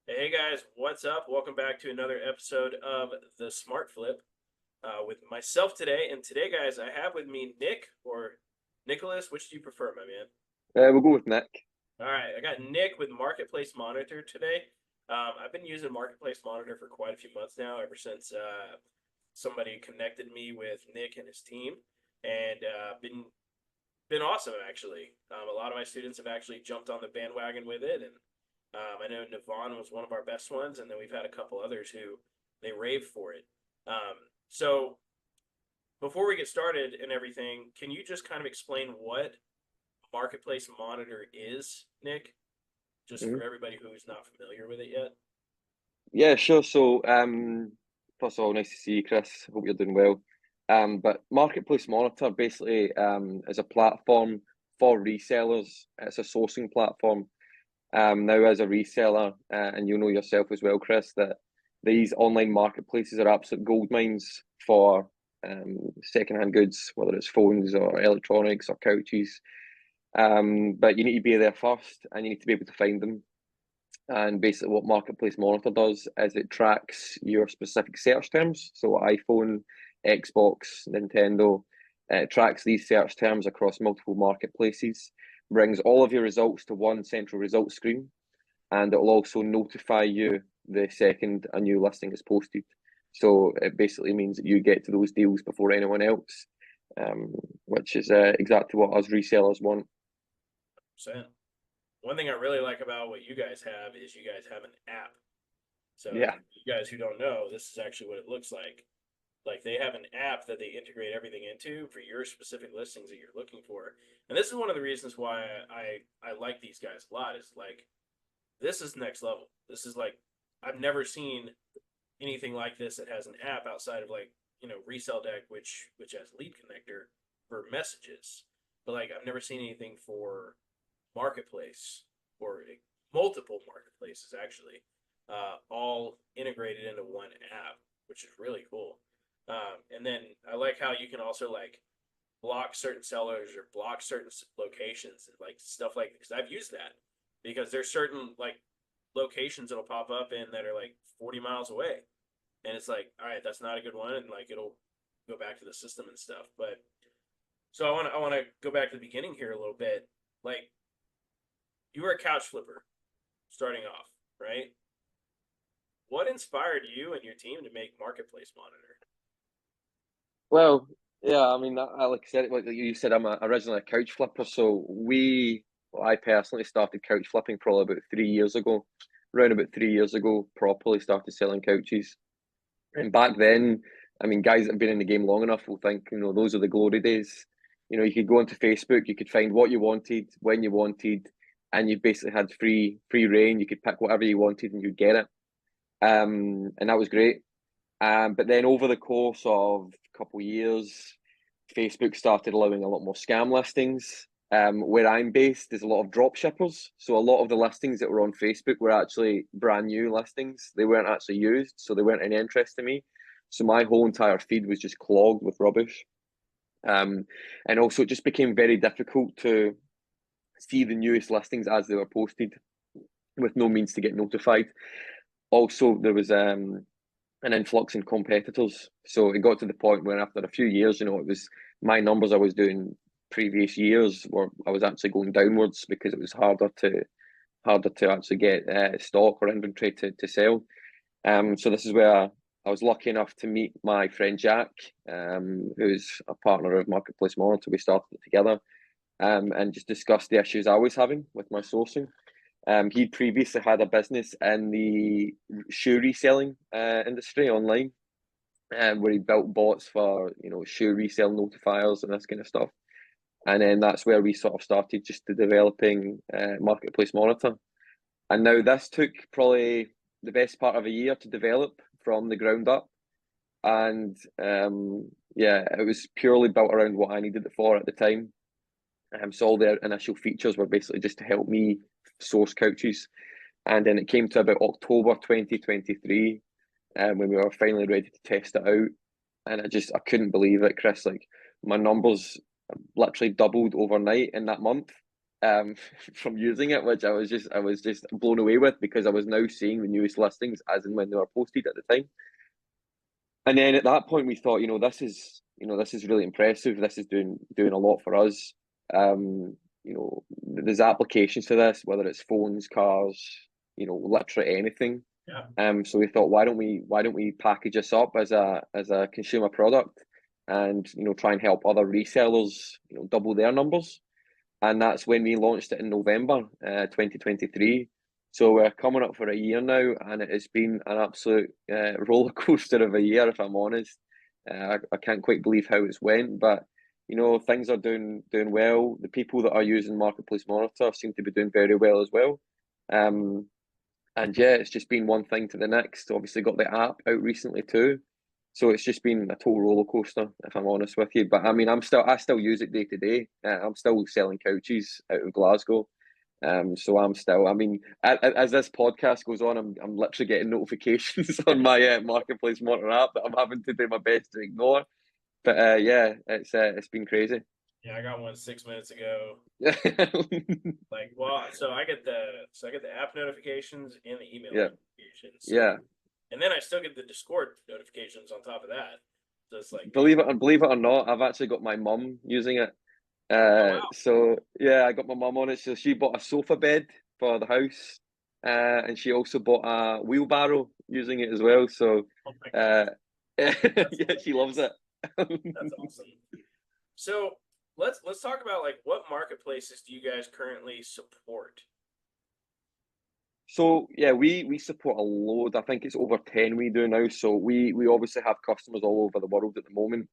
Hey guys, what's up? Welcome back to another episode of the Smart Flip with myself today. And today, guys, I have with me Nick or Nicholas. Which do you prefer, my man? We'll go with Nick. All right, I got Nick with Marketplace Monitor today. I've been using Marketplace Monitor for quite a few months now, ever since somebody connected me with Nick and his team, and been awesome actually. A lot of my students have actually jumped on the bandwagon with it, and I know Navon was one of our best ones, and then we've had a couple others who they rave for it. So before we get started and everything, can you just kind of explain what Marketplace Monitor is, Nick? Just Mhm. for everybody who's not familiar with it yet. Yeah, sure. So, first of all, nice to see you, Chris. Hope you're doing well. But Marketplace Monitor basically is a platform for resellers. It's a sourcing platform. Now, as a reseller, and you know yourself as well, Chris, that these online marketplaces are absolute gold mines for secondhand goods, whether it's phones or electronics or couches. But you need to be there first, and you need to be able to find them. And basically, what Marketplace Monitor does is it tracks your specific search terms. So, iPhone, Xbox, Nintendo, it tracks these search terms across multiple marketplaces, brings all of your results to one central result screen, and it will also notify you the second a new listing is posted. So, it basically means that you get to those deals before anyone else, um, which is exactly what us resellers want. So one thing I really like about what you guys have is you guys have an app. So Yeah. for you guys who don't know, this is actually what it looks like. Like they have an app that they integrate everything into for your specific listings that you're looking for. And this is one of the reasons why I like these guys a lot. Is like this is next level. This is like I've never seen anything like this that has an app outside of like Resell Deck, which has Lead Connector for messages. But like I've never seen anything for marketplace or multiple marketplaces actually, all integrated into one app, which is really cool. And then I like how you can also like block certain sellers or block certain locations and like stuff like because I've used that because there's certain like locations that'll pop up in that are like 40 miles away, and it's like, all right, that's not a good one, and like it'll go back to the system and stuff. But so I want to go back to the beginning here a little bit. Like you were a couch flipper starting off, right? What inspired you and your team to make Marketplace Monitor? Well, yeah, I mean, like I said, like you said, originally a couch flipper. I personally started couch flipping probably about 3 years ago. Around about 3 years ago, properly started selling couches. And back then, I mean, guys that have been in the game long enough will think, those are the glory days. You could go onto Facebook, you could find what you wanted, when you wanted, and you basically had free reign. You could pick whatever you wanted and you'd get it. And that was great. But then over the course of a couple of years, Facebook started allowing a lot more scam listings. Where I'm based, there's a lot of drop shippers. So a lot of the listings that were on Facebook were actually brand new listings. They weren't actually used, so they weren't any interest to me. So my whole entire feed was just clogged with rubbish. Um, and also it just became very difficult to see the newest listings as they were posted with no means to get notified. Also, there was an influx in competitors. So it got to the point where after a few years, it was my numbers I was doing previous years were I was actually going downwards because it was harder to actually get stock or inventory to sell. So this is where I was lucky enough to meet my friend Jack, who's a partner of Marketplace Monitor. We started it together, and just discussed the issues I was having with my sourcing. He previously had a business in the shoe reselling industry online, where he built bots for shoe resale notifiers and this kind of stuff. And then that's where we sort of started just to developing Marketplace Monitor. And now this took probably the best part of a year to develop from the ground up. And yeah, it was purely built around what I needed it for at the time. So all their initial features were basically just to help me source couches. And then it came to about October 2023, when we were finally ready to test it out. And I couldn't believe it, Chris. Like my numbers literally doubled overnight in that month. from using it, which I was just blown away with because I was now seeing the newest listings as and when they were posted at the time. And then at that point, we thought, this is really impressive. This is doing a lot for us. There's applications to this, whether it's phones, cars, literally anything. Yeah. So we thought, why don't we package this up as a consumer product, and try and help other resellers, double their numbers. And that's when we launched it in November 2023. So we're coming up for a year now, and it has been an absolute roller coaster of a year, if I'm honest. I can't quite believe how it's went, but things are doing well. The people that are using Marketplace Monitor seem to be doing very well as well. And yeah, it's just been one thing to the next. Obviously, got the app out recently too. So it's just been a total roller coaster, if I'm honest with you. But I mean, I still use it day to day. I'm still selling couches out of Glasgow. So I'm still. I mean, as this podcast goes on, I'm literally getting notifications on my Marketplace Monitor app that I'm having to do my best to ignore. But yeah, it's been crazy. Yeah, I got one 6 minutes ago. Yeah, Like, well, so I get the app notifications and the email yeah, notifications. yeah. And then I still get the Discord notifications on top of that. So it's like, Believe it or not, I've actually got my mum using it. oh wow, So yeah, I got my mum on it. So she bought a sofa bed for the house, and she also bought a wheelbarrow using it as well. So oh my god, uh, yeah, that's she loves hilarious. it. That's awesome. So let's talk about like what marketplaces do you guys currently support? So yeah, we support a load. I think it's over 10 we do now. So we obviously have customers all over the world at the moment.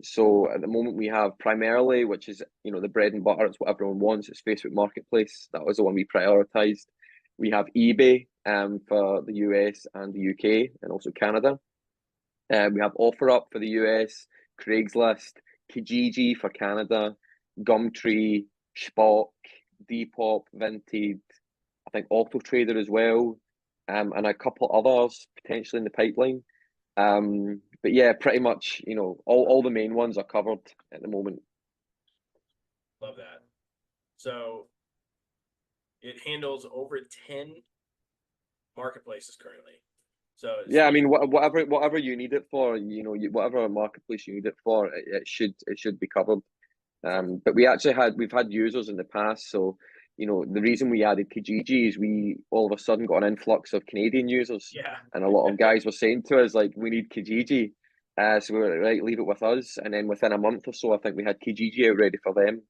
So at the moment we have primarily, which is the bread and butter, it's what everyone wants, it's Facebook Marketplace. That was the one we prioritized. We have eBay for the US and the UK and also Canada. We have OfferUp for the US, Craigslist, Kijiji for Canada, Gumtree, Spock, Depop, Vinted, I think Auto Trader as well, and a couple others potentially in the pipeline. But yeah, pretty much, all the main ones are covered at the moment. Love that. So it handles over 10 marketplaces currently. So Yeah, I mean, whatever you need it for, whatever marketplace you need it for, it should be covered. But we've had users in the past, so the reason we added Kijiji is we all of a sudden got an influx of Canadian users, yeah, and a lot of guys were saying to us like, we need Kijiji, so we were like, right, leave it with us, and then within a month or so, I think we had Kijiji out ready for them.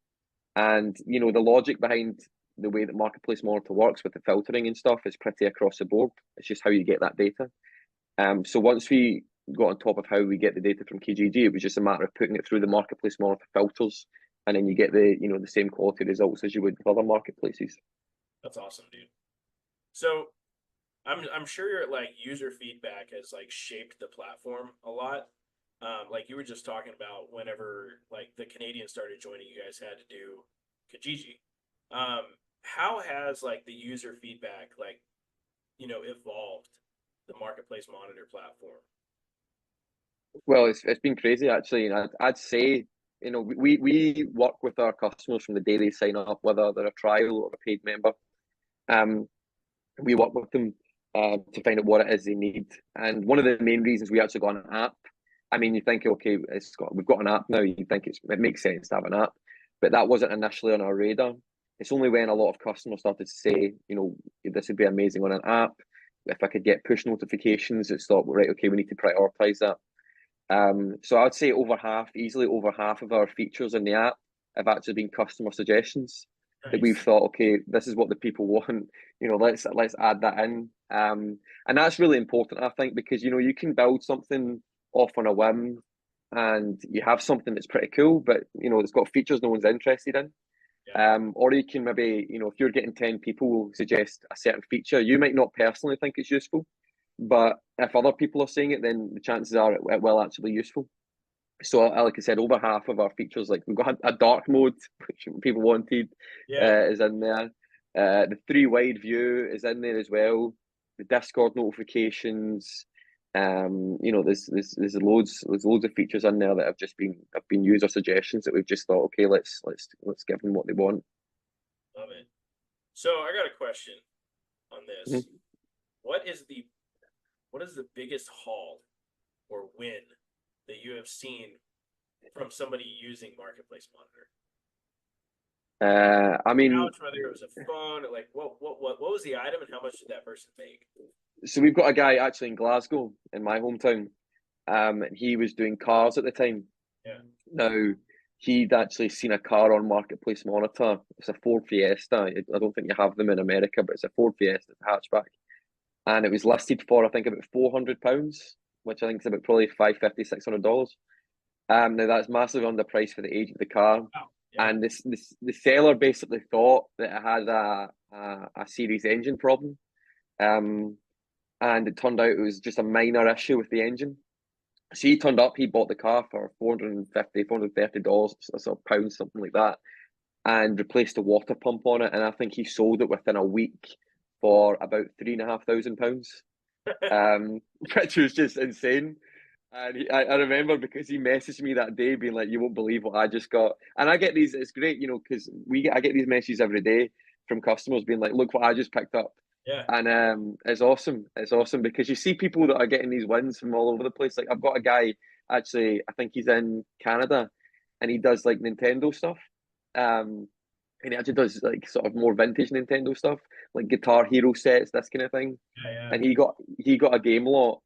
And the logic behind the way that Marketplace Monitor works with the filtering and stuff is pretty across the board. It's just how you get that data. So once we got on top of how we get the data from Kijiji, it was just a matter of putting it through the Marketplace Monitor filters, and then you get the same quality results as you would with other marketplaces. that's awesome, dude. So I'm sure like user feedback has like shaped the platform a lot. Like you were just talking about whenever like the Canadians started joining, you guys had to do Kijiji. How has like the user feedback like evolved the marketplace monitor platform? Well, it's been crazy actually, and I'd say we work with our customers from the day they sign up, whether they're a trial or a paid member. Um, we work with them to find out what it is they need. And one of the main reasons we actually got an app, I mean, you think, okay, we've got an app now, you think it makes sense to have an app, but that wasn't initially on our radar. It's only when a lot of customers started to say, this would be amazing on an app. If I could get push notifications, it's thought, right, okay, we need to prioritize that. So I'd say easily over half of our features in the app have actually been customer suggestions that we've Nice. thought, okay, this is what the people want. Let's add that in. And that's really important, I think, because you can build something off on a whim, and you have something that's pretty cool, but it's got features no one's interested in. Yeah. Or you can maybe, if you're getting 10 people suggest a certain feature, you might not personally think it's useful, but if other people are saying it, then the chances are it will actually be useful. So, like I said, over half of our features, like we've got a dark mode, which people wanted, Yeah. is in there. The three wide view is in there as well. The Discord notifications, You know, there's loads of features in there that have been user suggestions that we've just thought, okay, let's give them what they want. Love it. So I got a question on this. Mhm. What is the what is the biggest haul or win that you have seen from somebody using Marketplace Monitor? I mean, Couch, whether it was a phone, like what was the item and how much did that person make? so we've got a guy actually in Glasgow, in my hometown. And he was doing cars at the time. Yeah. Now, he'd actually seen a car on Marketplace Monitor. It's a Ford Fiesta. I don't think you have them in America, but it's a Ford Fiesta, it's a hatchback. And it was listed for, I think, about £400, which I think is about probably $550, $600. Now, that's massively underpriced for the age of the car. Wow. Yeah. And the seller basically thought that it had a series engine problem. Um, and it turned out it was just a minor issue with the engine. So he turned up, he bought the car for $430 or pounds, something like that, and replaced the water pump on it. And I think he sold it within a week for about £3,500, which was just insane. And I remember because he messaged me that day being like, "You won't believe what I just got." And I get these, it's great, you know, because I get these messages every day from customers being like, "Look what I just picked up." Yeah. And it's awesome. It's awesome because you see people that are getting these wins from all over the place. Like I've got a guy actually, I think he's in Canada, and he does like Nintendo stuff. And he actually does like sort of more vintage Nintendo stuff, like Guitar Hero sets, this kind of thing. Yeah. Yeah. And he got a game lot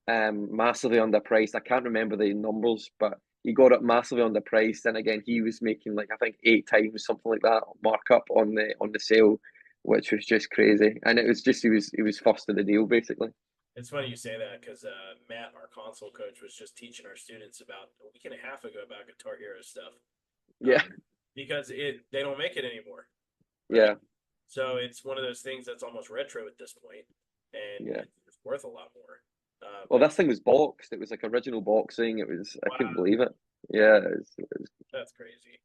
massively underpriced. I can't remember the numbers, but he got it massively underpriced. And again, he was making like I think 8 times something like that markup on the sale, which was just crazy. And it was just he was first to the deal basically. It's funny you say that because Matt, our console coach, was just teaching our students about a week and a half ago about Guitar Hero stuff. Yeah, Because they don't make it anymore, right? yeah, So it's one of those things that's almost retro at this point, and yeah. it's worth a lot more. Well, But this thing was boxed. It was like original boxing. It was I couldn't wow, believe it. Yeah, that's crazy.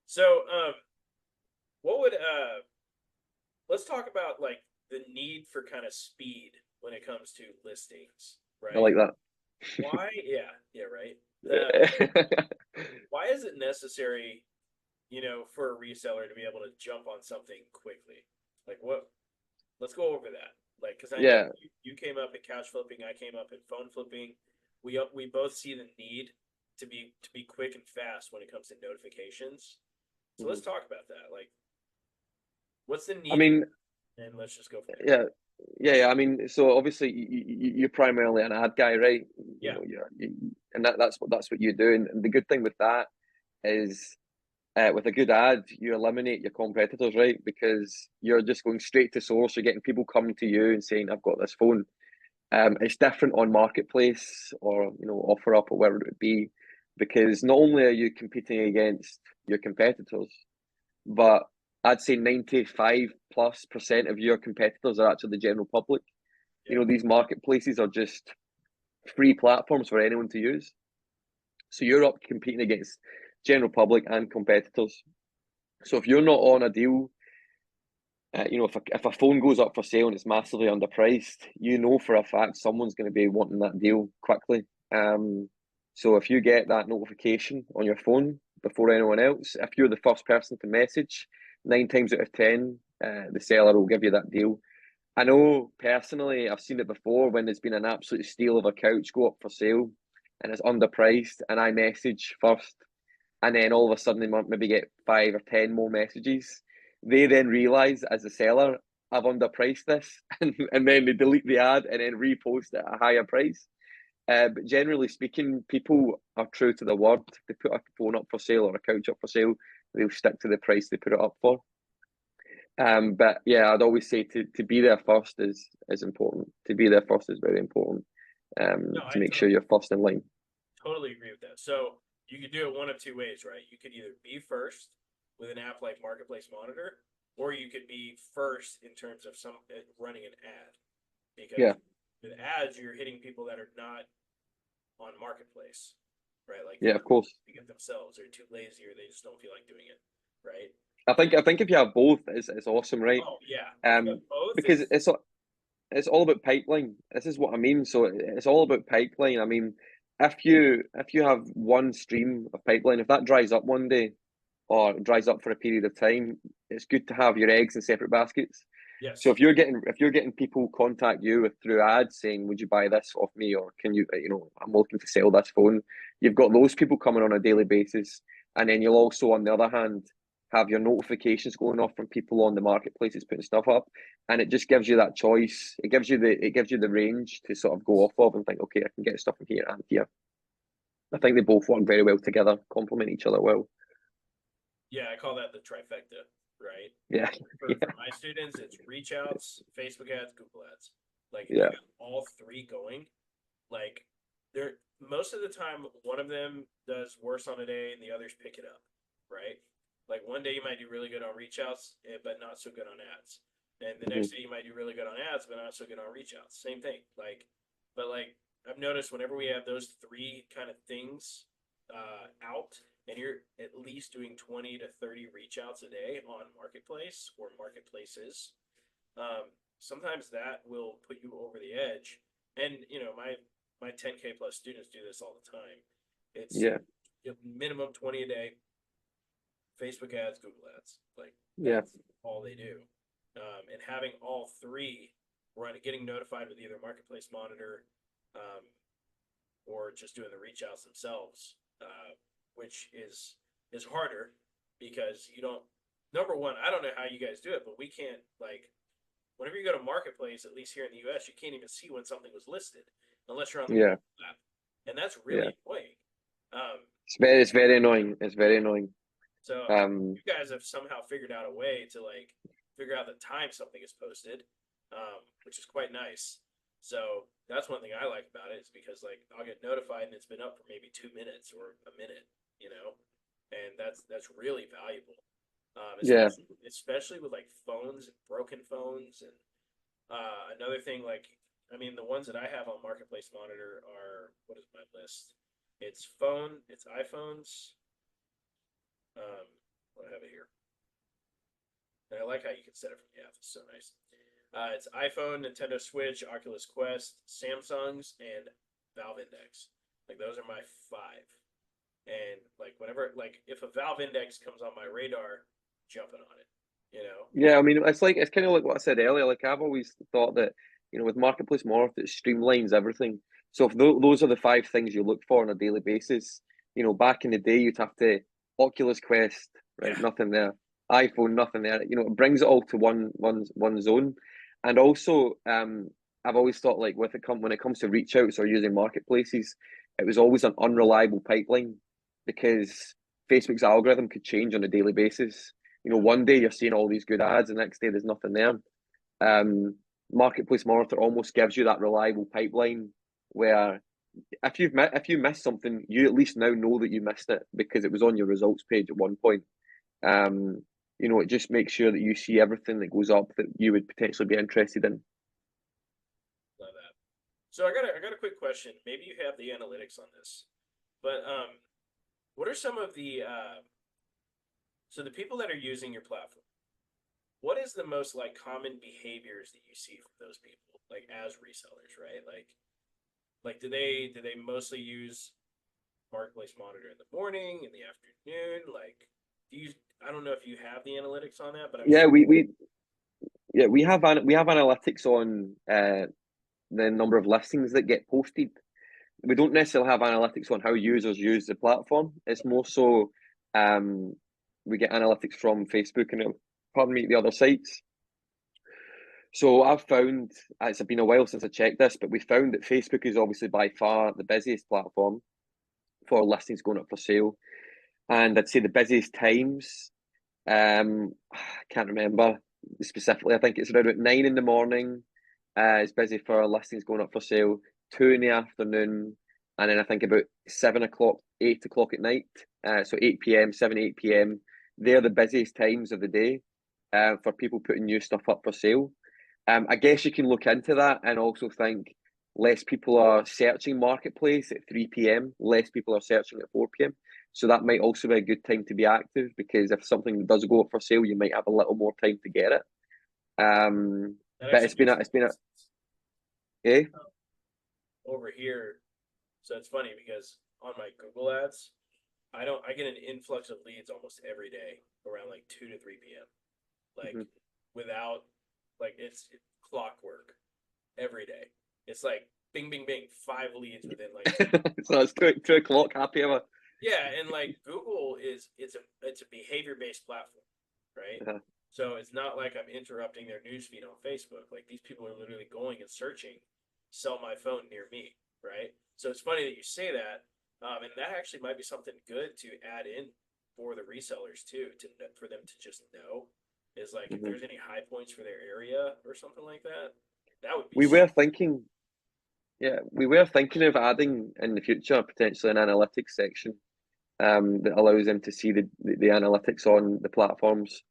So what would let's talk about like the need for kind of speed when it comes to listings, I right? like that. Why? Yeah, yeah, right. The Yeah. why is it necessary, for a reseller to be able to jump on something quickly? Like what? Let's go over that. Like, because I know Yeah. you came up at couch flipping, I came up at phone flipping. We both see the need to be quick and fast when it comes to notifications. So let's talk about that. Like, what's the I need for, mean, and let's just go from there. yeah, yeah. I mean, so obviously you're primarily an ad guy, right? You Yeah, know, and that's what you do. And the good thing with that is, with a good ad, you eliminate your competitors, right? Because you're just going straight to source. You're getting people coming to you and saying, "I've got this phone." It's different on marketplace or offer up or whatever it would be, because not only are you competing against your competitors, but I'd say 95+% of your competitors are actually the general public. You yeah, know, these marketplaces are just free platforms for anyone to use. So you're up competing against general public and competitors. So if you're not on a deal, if a phone goes up for sale and it's massively underpriced, you know for a fact someone's going to be wanting that deal quickly. So if you get that notification on your phone before anyone else, if you're the first person to message, 9 times out of 10, the seller will give you that deal. I know personally, I've seen it before when there's been an absolute steal of a couch go up for sale and it's underpriced, and I message first, and then all of a sudden they might maybe get 5 or 10 more messages. They then realize as a seller, I've underpriced this, and then they delete the ad and then repost it at a higher price. But generally speaking, people are true to their word. If they put a phone up for sale or a couch up for sale, they'll stick to the price they put it up for. But yeah, I'd always say to be there first is important. To be there first is very important. no, To I make sure you're first in line. totally agree with that. So you could do it one of two ways, right? You could either be first with an app like Marketplace Monitor, or you could be first in terms of some running an ad, because Yeah, with ads you're hitting people that are not on Marketplace, right? Like yeah, they're of course. doing it themselves, they're too lazy, or they just don't feel like doing it, right? I think if you have both, it's awesome, right? Oh yeah, if you Um, have both, because it's it's it's all about pipeline. This is what I mean. So it's all about pipeline. I mean, if you have one stream of pipeline, if that dries up one day or dries up for a period of time, it's good to have your eggs in separate baskets. So Yes. if you're getting people contact you through ads saying, "Would you buy this off me?" or "Can you, I'm looking to sell this phone." You've got those people coming on a daily basis, and then you'll also, on the other hand, have your notifications going off from people on the marketplaces putting stuff up, and it just gives you that choice. It gives you the range to sort of go off of and think, okay, I can get stuff from here and here. I think they both work very well together, complement each other well. Yeah, I call that the trifecta, right? Yeah, For yeah, for my students, it's reach outs, Facebook ads, Google ads. Like if you yeah, got all three going, like they're most of the time one of them does worse on a day and the others pick it up, right? Like one day you might do really good on reach outs, but not so good on ads. And the mhm, next day you might do really good on ads, but not so good on reach outs. Same thing. But I've noticed whenever we have those three kind of things out, and you're at least doing 20 to 30 reach outs a day on marketplace or marketplaces, sometimes that will put you over the edge. And my 10K plus students do this all the time. It's yeah, minimum 20 a day, Facebook ads, Google ads. Like yeah, that's all they do. And having all three getting notified with either marketplace monitor, um, or just doing the reach outs themselves, which is harder because you don't. Number one, I don't know how you guys do it, but we can't like whenever you go to marketplace, at least here in the U.S., you can't even see when something was listed unless you're on the yeah, app, and that's yeah. really annoying. Um, It's very annoying. It's very annoying. so Um, you guys have somehow figured out a way to like figure out the time something is posted, which is quite nice. So that's one thing I like about it is because like I'll get notified and it's been up for maybe 2 minutes or a minute, and that's really valuable. yeah, Especially with like phones and broken phones and another thing like I mean the ones that I have on Marketplace Monitor are what is my list? It's iPhones. Um, what I have it here. And I like how you can set it from the app. It's so nice. It's iPhone, Nintendo Switch, Oculus Quest, Samsung's, and Valve Index. Like those are my five. And like whenever, like if a Valve Index comes on my radar, jumping on it. You know? yeah. I mean, it's kind of like what I said earlier. Like I've always thought that with marketplace more, it streamlines everything. So if those are the five things you look for on a daily basis, back in the day you'd have to Oculus Quest, right? Yeah. Nothing there. iPhone, nothing there. It brings it all to one zone. And also, I've always thought like when it comes to reach outs or using marketplaces, it was always an unreliable pipeline because Facebook's algorithm could change on a daily basis. Yeah. One day you're seeing all these good ads, the next day there's nothing there. Um, Marketplace Monitor almost gives you that reliable pipeline where if you miss something, you at least now know that you missed it because it was on your results page at one point. Um, it just makes sure that you see everything that goes up that you would potentially be interested in. Love that. So I got a quick question. Maybe you have the analytics on this, but what are some of the so the people that are using your platform? What is the most like common behaviors that you see from those people, like as resellers, right? Like do they mostly use Marketplace Monitor in the morning, in the afternoon? Like, do you? I don't know if you have the analytics on that, but I'm Yeah, sure. we have analytics on the number of listings that get posted. We don't necessarily have analytics on how users use the platform. It's more so um, we get analytics from Facebook and pardon me, the other sites. So I've found it's been a while since I checked this, but we found that Facebook is obviously by far the busiest platform for listings going up for sale. And I'd say the busiest times, I can't remember specifically. I think it's around about 9 in the morning. It's busy for listings going up for sale. 2 in the afternoon, and then I think about 7 o'clock, 8 o'clock at night. So 8 p.m., 7, 8 p.m. They're the busiest times of the day for people putting new stuff up for sale. I guess you can look into that and also think less people are searching marketplace at 3 p.m. Less people are searching at 4 p.m. So that might also be a good time to be active because if something does go up for sale, you might have a little more time to get it. That But actually it's been makes a, a it's been lot a of sense. Eh? over here. So it's funny because on my Google ads, I get an influx of leads almost every day around like 2 to 3 p.m. Like Hmm. without like it's clockwork every day. It's like bing bing bing, 5 leads within like 10. So it's 2 o'clock, happy hour. Yeah, and like Google is it's a behavior based platform, right? Uh-huh. So it's not like I'm interrupting their newsfeed on Facebook. Like these people are literally going and searching, sell my phone near me, right? So it's funny that you say that, and that actually might be something good to add in for the resellers too, for them to just know is like if Hmm. there's any high points for their area or something like that, that would be We were thinking, yeah, we were thinking of adding in the future potentially an analytics section that allows them to see the analytics on the platforms,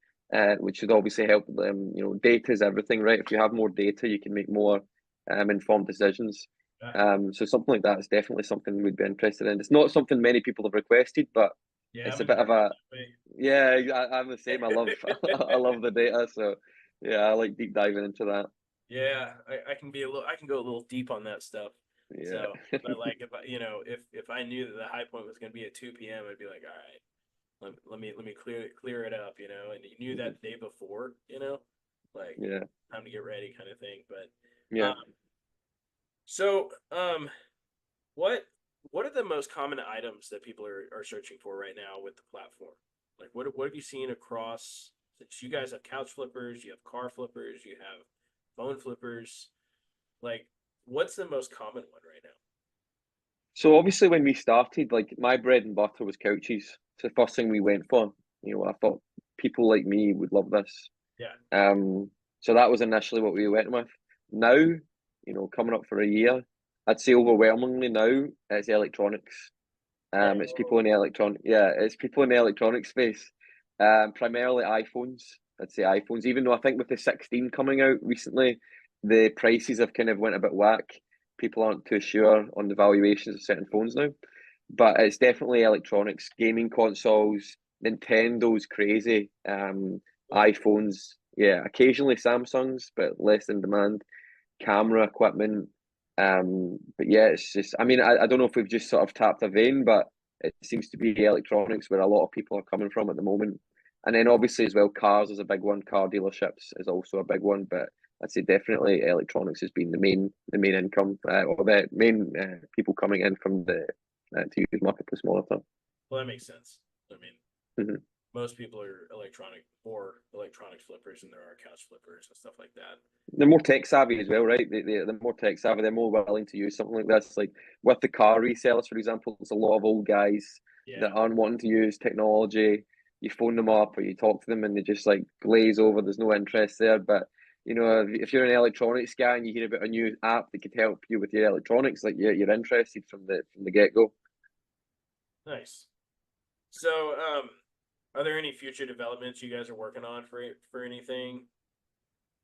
which would obviously help them. You know, data is everything, right? If you have more data, you can make more informed decisions. So something like that is definitely something we'd be interested in. It's not something many people have requested, but yeah, it's I'm a in the bit of market a that way. yeah. I'm the same. I love I love the data, so yeah, I like deep diving into that. Yeah, I can be a little I can go a little deep on that stuff. Yeah. So, but like if I if I knew that the high point was going to be at 2 p.m., I'd be like, all right, let me clear it up, and you knew Mhm. that the day before, like Yeah. time to get ready kind of thing. But Yeah. so what are the most common items that people are searching for right now with the platform? Like what have you seen across since you guys have couch flippers, you have car flippers, you have phone flippers, like what's the most common one right now? So obviously when we started, like my bread and butter was couches. It's the first thing we went for. You know, I thought people like me would love this. Yeah. So that was initially what we went with. Now, coming up for a year, I'd say overwhelmingly now it's electronics. It's people in Oh, the yeah, it's people in the electronic space. Primarily iPhones. I'd say iPhones, even though I think with the 16 coming out recently, the prices have kind of went a bit whack. People aren't too sure on the valuations of certain phones now. But it's definitely electronics, gaming consoles, Nintendo's crazy. cool. iPhones, yeah, occasionally Samsungs, but less in demand. Camera equipment. But yeah, it's just, I mean, I don't know if we've just sort of tapped a vein, but it seems to be electronics where a lot of people are coming from at the moment. And then obviously as well, cars is a big one. Car dealerships is also a big one, but I'd say definitely electronics has been the main income or the main people coming in from the to use marketplace monitor. Well, that makes sense. I mean, Mhm. most people are more electronic flippers than there are couch flippers and stuff like that. They're more tech savvy as well, right? They're more tech savvy. They're more willing to use something like this. Like with the car resellers, for example, there's a lot of old guys that Yeah. aren't wanting to use technology. You phone them up or you talk to them and they just like glaze over. There's no interest there. But if you're an electronics guy and you hear about a new app that could help you with your electronics, like you're interested from the get go. Nice. So, are there any future developments you guys are working on for anything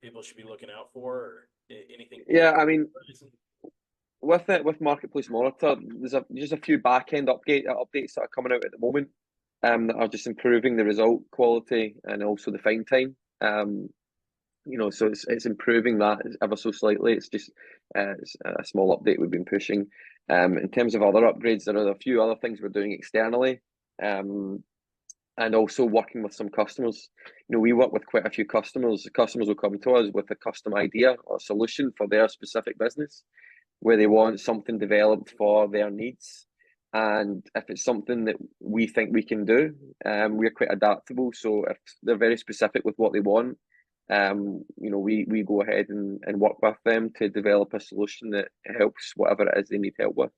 people should be looking out for, or anything big Yeah, I mean, on the horizon? with Marketplace Monitor, there's just a few back-end updates that are coming out at the moment, that are just improving the result quality and also the find time. So it's improving that ever so slightly. It's a small update we've been pushing. In terms of other upgrades, there are a few other things we're doing externally, and also working with some customers. We work with quite a few customers. Customers will come to us with a custom idea or solution for their specific business where they want something developed for their needs. And if it's something that we think we can do, we're quite adaptable. So if they're very specific with what they want, we go ahead and work with them to develop a solution that helps whatever it is they need help with.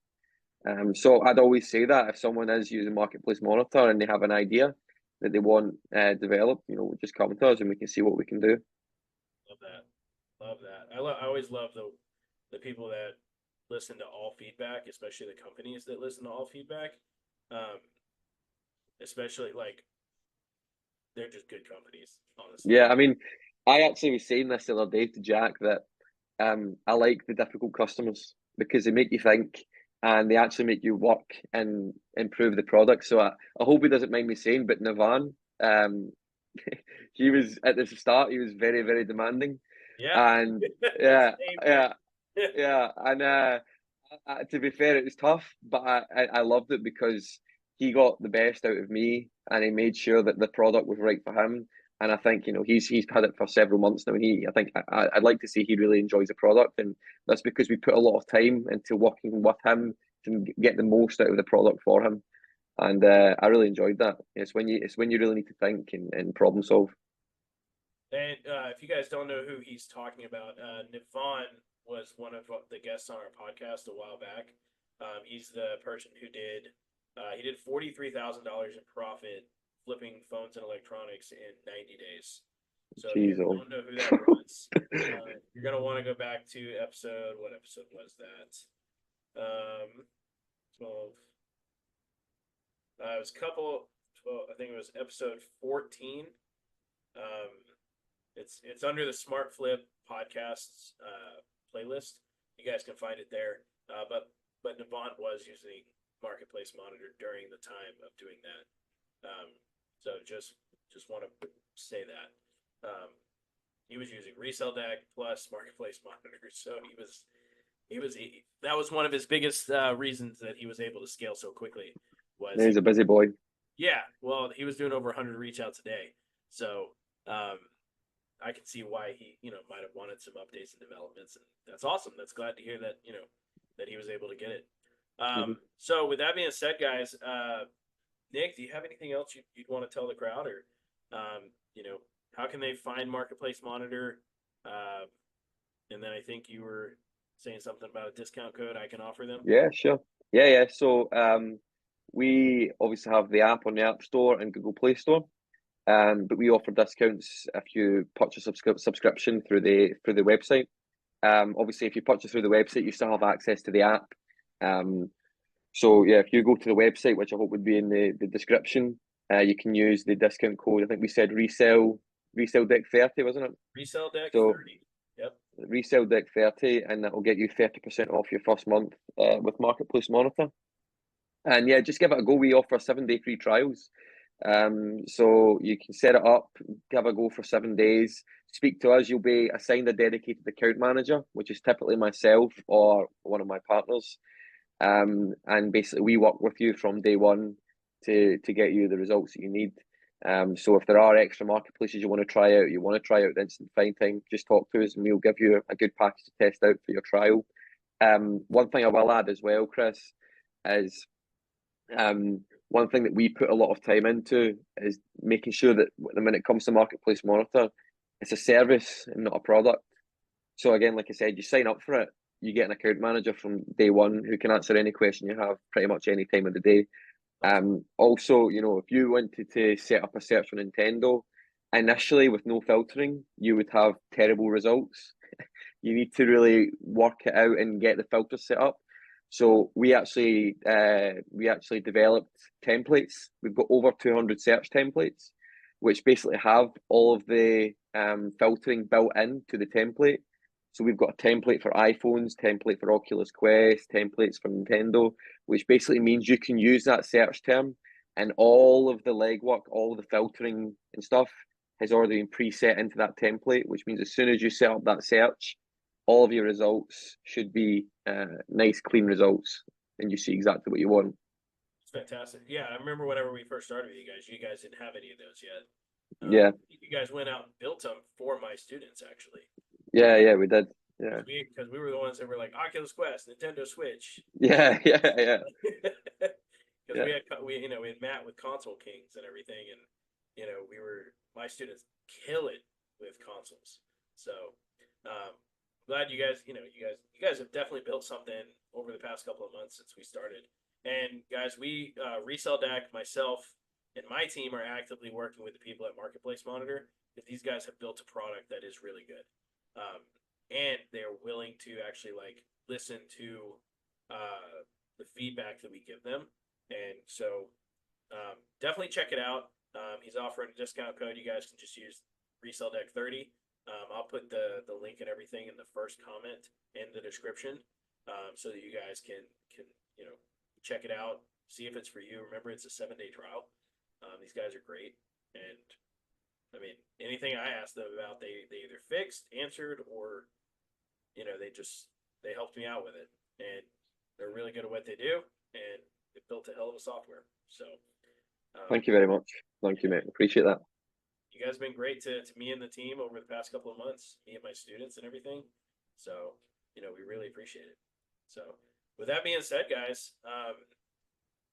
So I'd always say that if someone is using Marketplace Monitor and they have an idea that they want developed, just come to us and we can see what we can do. Love that. Love that. I always love the people that listen to all feedback, especially the companies that listen to all feedback. Um, especially like they're just good companies, honestly. Yeah, I mean, I actually was saying this the other day to Jack that I like the difficult customers because they make you think and they actually make you work and improve the product. So I hope he doesn't mind me saying, but Navan, um, he was at the start, he was very, very demanding. Yeah. And yeah, Same yeah, man. Yeah, and to be fair, it was tough, but I loved it because he got the best out of me, and he made sure that the product was right for him. And I think he's had it for several months now. And I think I'd like to see he really enjoys the product, and that's because we put a lot of time into working with him to get the most out of the product for him. And I really enjoyed that. It's when you really need to think and problem solve. And if you guys don't know who he's talking about, Nivon was one of the guests on our podcast a while back. He's the person who did he did $43,000 in profit flipping phones and electronics in 90 days. So if you Jeez, guys oh. don't know who that was, you're gonna want to go back to episode. What episode was that? 12. It was a couple. 12. I think it was episode 14. Um, it's under the Smart Flip podcasts playlist. You guys can find it there. But Navant was using Marketplace Monitor during the time of doing that. So just want to say that he was using Resell Deck plus Marketplace Monitor. So that was one of his biggest reasons that he was able to scale so quickly. Was He's a busy boy. Yeah, well, he was doing over 100 reach outs a day. So I can see why he, might have wanted some updates and developments, and that's awesome. That's glad to hear that, that he was able to get it. Mm-hmm. So with that being said, guys, Nick, do you have anything else you'd want to tell the crowd, or, how can they find Marketplace Monitor? And then I think you were saying something about a discount code I can offer them. Yeah, sure. Yeah. So we obviously have the app on the App Store and Google Play Store. But we offer discounts if you purchase a subscription through the website. Obviously, if you purchase through the website, you still have access to the app. So yeah, if you go to the website, which I hope would be in the description, you can use the discount code. I think we said resell deck 30, wasn't it? Resell Deck So 30. Yep. resell deck 30, and that will get you 30% off your first month with Marketplace Monitor. And yeah, just give it a go. We offer 7-day free trials. So you can set it up, have a go for 7 days, speak to us. You'll be assigned a dedicated account manager, which is typically myself or one of my partners. And basically we work with you from day one to get you the results that you need. So if there are extra marketplaces you want to try out, the instant find time, just talk to us and we'll give you a good package to test out for your trial. One thing I will add as well, Chris, is one thing that we put a lot of time into is making sure that when it comes to Marketplace Monitor, it's a service and not a product. So again, like I said, you sign up for it, you get an account manager from day one who can answer any question you have pretty much any time of the day. Also, if you wanted to set up a search for Nintendo, initially with no filtering, you would have terrible results. You need to really work it out and get the filter set up. So we actually developed templates. We've got over 200 search templates, which basically have all of the filtering built into the template. So we've got a template for iPhones, template for Oculus Quest, templates for Nintendo, which basically means you can use that search term and all of the legwork, all of the filtering and stuff has already been preset into that template, which means as soon as you set up that search, all of your results should be nice, clean results, and you see exactly what you want. It's fantastic. Yeah, I remember whenever we first started with you guys didn't have any of those yet. Yeah. You guys went out and built them for my students, actually. Yeah, we did. Yeah. Because we were the ones that were like Oculus Quest, Nintendo Switch. Yeah. Because we had Matt with Console Kings and everything, and my students kill it with consoles. So glad you guys have definitely built something over the past couple of months since we started. And guys, we Resell Deck, myself and my team are actively working with the people at Marketplace Monitor because these guys have built a product that is really good. And they're willing to actually listen to the feedback that we give them. And so definitely check it out. He's offering a discount code. You guys can just use Resell Deck 30. I'll put the link and everything in the first comment in the description, so that you guys can check it out, see if it's for you. Remember, it's a 7-day trial. These guys are great, and I mean, anything I asked them about, they either fixed, answered, or they just they helped me out with it, and they're really good at what they do, and they built a hell of a software. So, Thank you very much. Thank you, mate. Appreciate that. you guys have been great to me and the team over the past couple of months, me and my students and everything. So, we really appreciate it. So, with that being said, guys,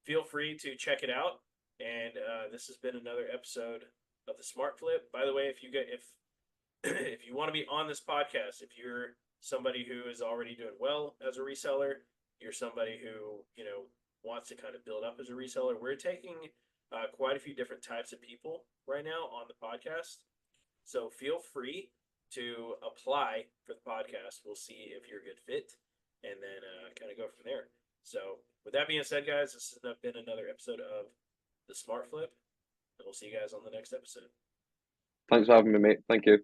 feel free to check it out. And this has been another episode of the Smart Flip. By the way, if if you want to be on this podcast, if you're somebody who is already doing well as a reseller, you're somebody who wants to kind of build up as a reseller, we're taking quite a few different types of people right now on the podcast. So feel free to apply for the podcast. We'll see if you're a good fit, and then kind of go from there. So with that being said, guys, this has been another episode of the Smart Flip, and we'll see you guys on the next episode. Thanks for having me, mate. Thank you.